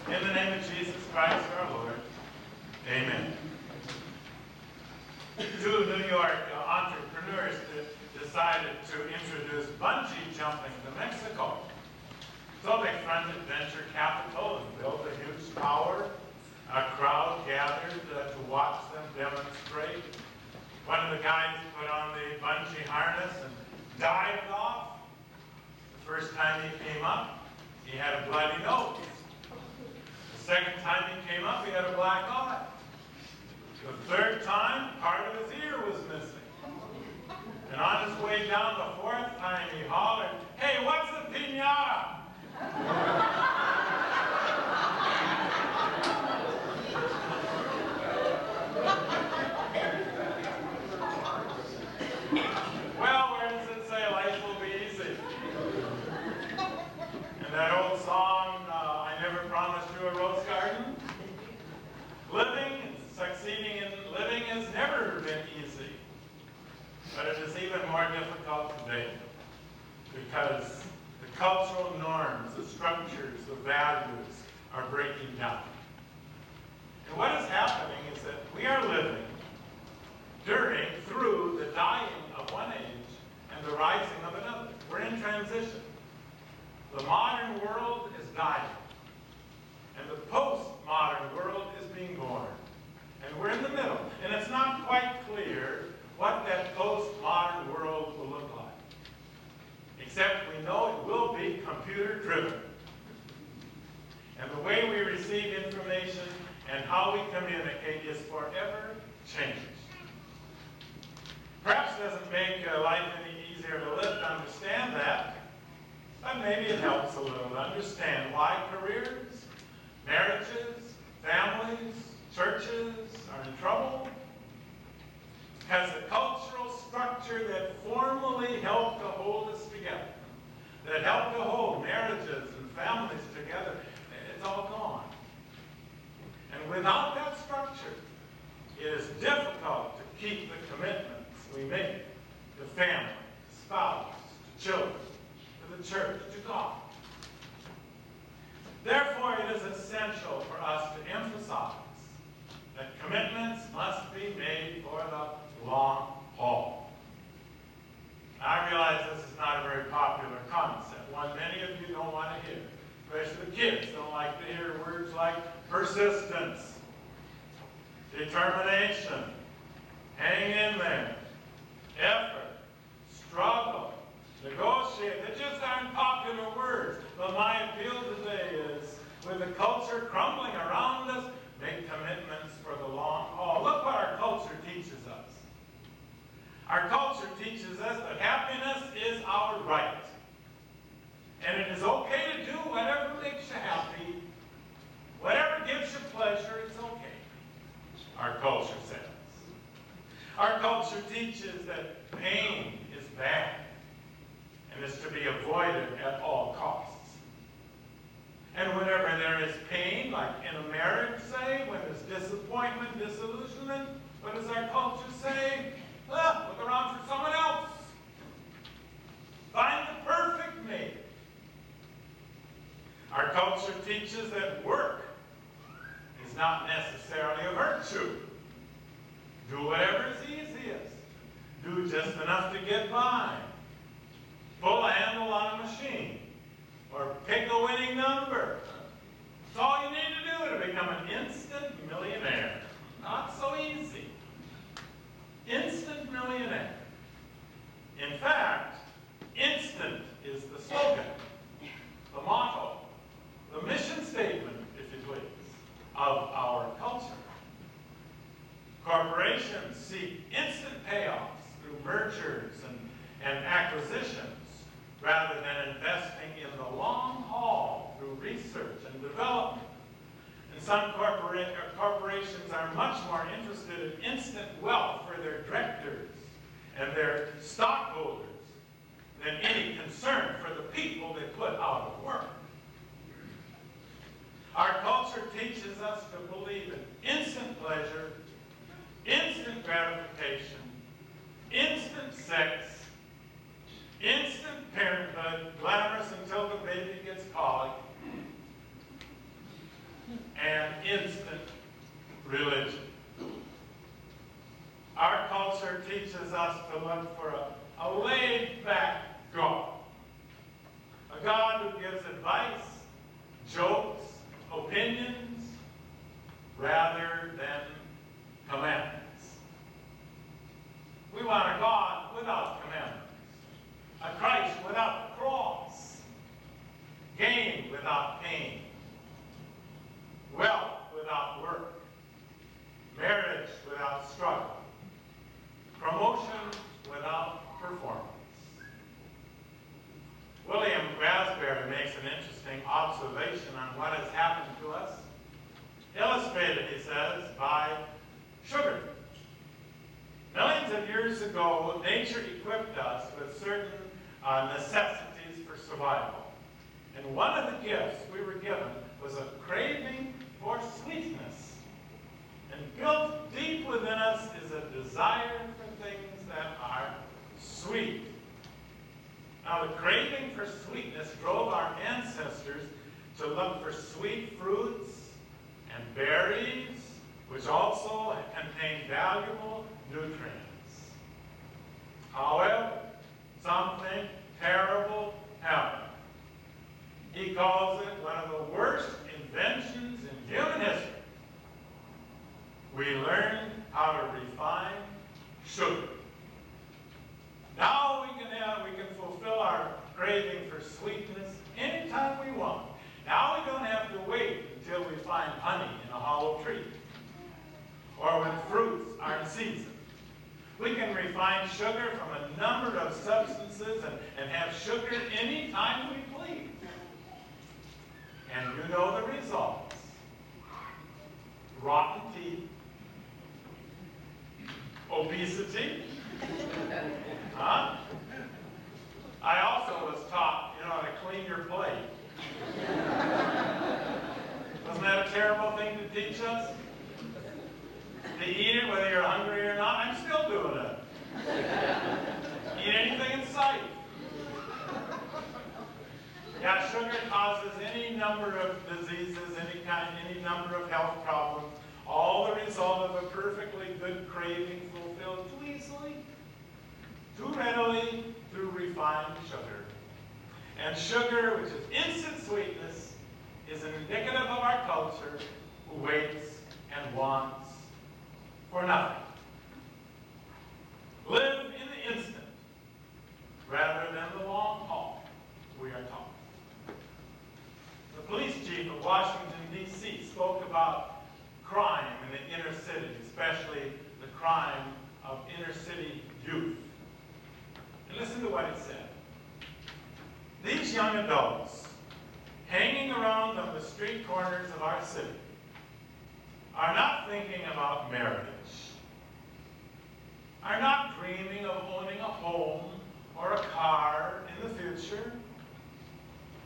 In the name of Jesus Christ our Lord, amen. Two New York entrepreneurs decided to introduce bungee jumping to Mexico. So they fronted venture capital and built a huge tower. A crowd gathered to watch them demonstrate. One of the guys put on the bungee harness and dived off. The first time he came up, he had a bloody nose. The second time he came up, he had a black eye. The third time, part of his ear was missing. And on his way down the fourth time, he hollered, "Hey, what's a piñata?" Well, where does it say life will be easy? And that old song, I never promised you a rose garden. Succeeding in living has never been easy. But it is even more difficult today because the cultural norms, the structures, the values are breaking down. And what is happening is that we are living through the dying of one age and the rising of another. We're in transition. The modern world is dying, and the postmodern world is being born. And we're in the middle. And it's not quite clear what that postmodern world will look like. Except we know it will be computer-driven. And the way we receive information and how we communicate is forever changing. Perhaps it doesn't make life any easier to live to understand that, but maybe it helps a little to understand why careers, marriages, families, churches are in trouble. Because the cultural structure that formerly helped to hold us together, that helped to hold marriages and families together, it's all gone. And without that structure, it is difficult to keep the commitments we make to family, to spouse, to children, to the church, to God. Therefore, it is essential for us to emphasize that commitments must be made for the long haul. I realize this is not a very popular concept, one many of you don't want to hear. Especially the kids don't like to hear words like persistence, determination, hang in there, effort, struggle, negotiate. They just aren't popular words. But my appeal today is, with the culture crumbling around us, make commitments for the long haul. Look what our culture teaches us. Our culture teaches us that happiness is our right. And it is okay to do whatever makes you happy. Whatever gives you pleasure, it's okay. Our culture says. Our culture teaches that pain is bad and is to be avoided at all costs. And whenever there is pain, like in a marriage, say, when there's disappointment, disillusionment, what does our culture say? Look around for someone else. Find the perfect mate. Our culture teaches that work is not necessarily a virtue. Do whatever is easiest. Do just enough to get by. Pull a handle on a machine. Or pick a winning number. It's all you need to do to become an instant millionaire. Not so easy. Instant millionaire. In fact, instant is the slogan, the motto, the mission statement, if you please, of our culture. Corporations seek instant payoffs through mergers and acquisitions, rather than investing in the long haul through research and development. And some corporations are much more interested in instant wealth for their directors and their stockholders than any concern for the people they put out of work. Our culture teaches us to believe in instant pleasure, instant gratification, instant sex, instant parenthood, glamorous until the baby gets colic, and instant religion. Our culture teaches us to look for a laid-back God. A God who gives advice, jokes, opinions, rather than commandments. We want a God without commandments, a Christ without the cross, gain without pain, wealth without work, marriage without struggle, promotion without performance. William Raspberry makes an interesting observation on what has happened to us. Illustrated, he says, by sugar. Millions of years ago, nature equipped us with certain necessities for survival. And one of the gifts we were given was a craving for sweetness. And built deep within us is a desire for things that are sweet. Now, the craving for sweetness drove our ancestors to look for sweet fruits and berries, which also contain valuable nutrients. However, something terrible happened. He calls it one of the worst inventions in human history. We learned how to refine sugar. Now we can fulfill our craving for sweetness anytime we want. Now we don't have to wait until we find honey in a hollow tree or when fruits are in season. We can refine sugar from a number of substances and have sugar anytime we please. And you know the results. Rotten teeth, obesity. I also was taught, to clean your plate. Wasn't that a terrible thing to teach us? To eat it whether you're hungry or not? I'm still doing it. Eat anything in sight. Yeah, sugar causes any number of diseases, any number of health problems, all the result of a perfectly good craving fulfilled too easily, too readily through refined sugar. And sugar, which is instant sweetness, is indicative of our culture who waits and wants for nothing. Live in the instant rather than the long haul, we are taught. The police chief of Washington, D.C. spoke about crime in the inner city, especially the crime of inner city youth. And listen to what he said. These young adults hanging around on the street corners of our city are not thinking about marriage, are not dreaming of owning a home or a car in the future,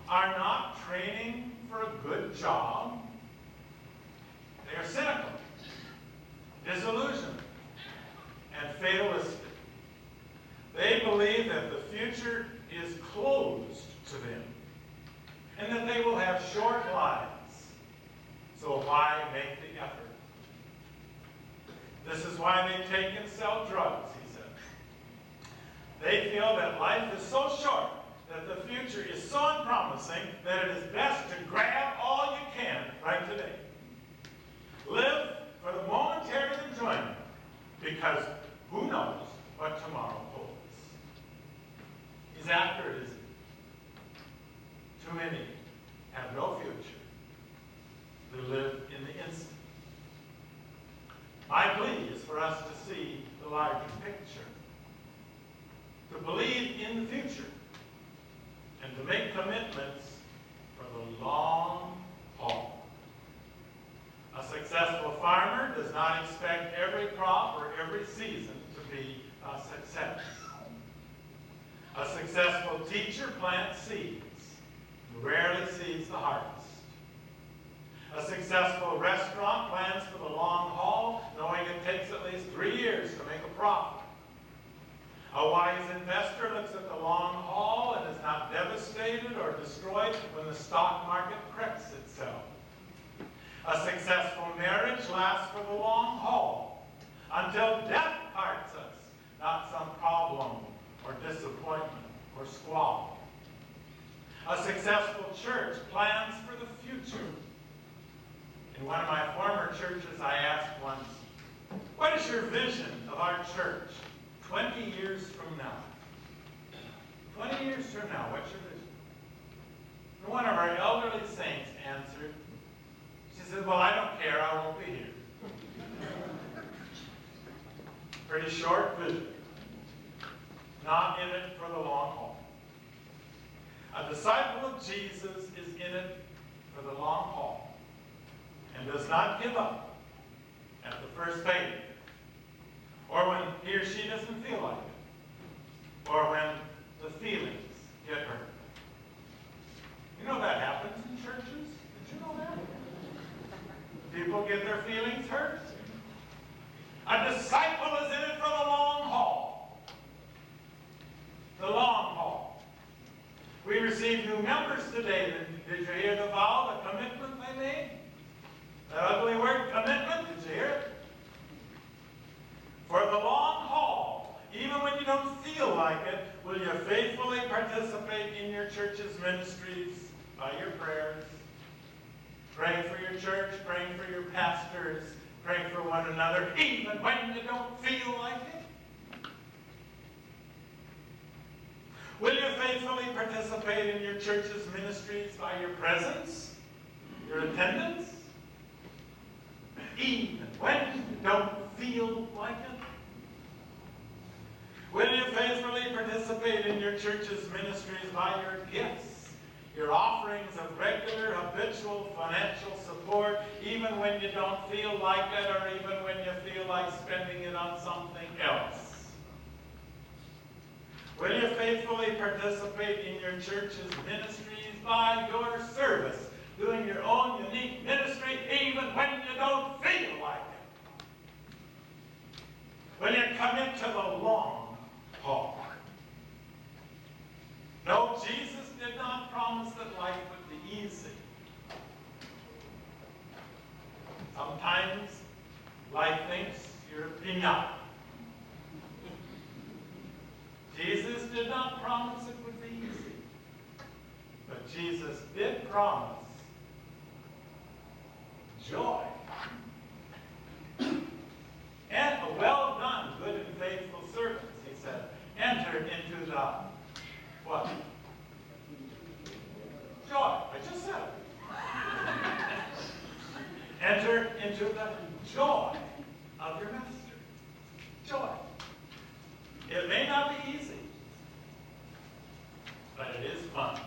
are not training for a good job. They are cynical, disillusioned, and fatalistic. They believe that the future is closed to them and that they will have short lives. So why make the effort? This is why they take and sell drugs, he said. They feel that life is so short, that the future is so unpromising, that it is best to grab all you can right today. Live for the momentary enjoyment, because who knows what tomorrow holds. He's after it, isn't he? Too many have no future. They live in the instant. My plea is for us to see the larger picture, to believe in the future, and to make commitments for the long haul. A successful farmer does not expect every crop or every season to be a success. A successful teacher plants seeds and rarely sees the harvest. A successful restaurant plans for the long haul, knowing it takes at least 3 years to make a profit. A wise investor looks at the long haul and is not devastated or destroyed when the stock market corrects itself. A successful marriage lasts for the long haul, until death parts us, not some problem or disappointment or squabble. A successful church plans for the future. In one of my former churches, I asked once, what is your vision of our church 20 years from now? 20 years from now, what's your vision? And one of our elderly saints answered, she said, well, I don't care, I won't be here. Pretty short vision. Not in it for the long haul. A disciple of Jesus is in it for the long haul and does not give up at the first failure, or when he or she doesn't feel like it, or when the feelings get hurt. You know that happens in churches? Did you know that? People get their feelings hurt. A disciple is in it for the long haul. The long haul. We received new members today. Did you hear the vow, the commitment they made? That ugly word, commitment, did you hear it? For the long haul, even when you don't feel like it, will you faithfully participate in your church's ministries by your prayers? Praying for your church, praying for your pastors, praying for one another, even when you don't feel like it? Will you faithfully participate in your church's ministries by your presence, your attendance? Even when you don't feel like it? Will you faithfully participate in your church's ministries by your gifts, your offerings of regular, habitual financial support, even when you don't feel like it, or even when you feel like spending it on something else? Will you faithfully participate in your church's ministries by your service, doing your own unique ministry, even when you don't feel like it? Will you commit to the long haul? No, Jesus did not promise that life would be easy. Sometimes life thinks you're a peanut. Jesus did not promise it would be easy. But Jesus did promise joy. And a well done, good and faithful servants, he said, enter into the what? Joy. I just said it. Enter into the joy of your master. Joy. It may not be easy, but it is fun.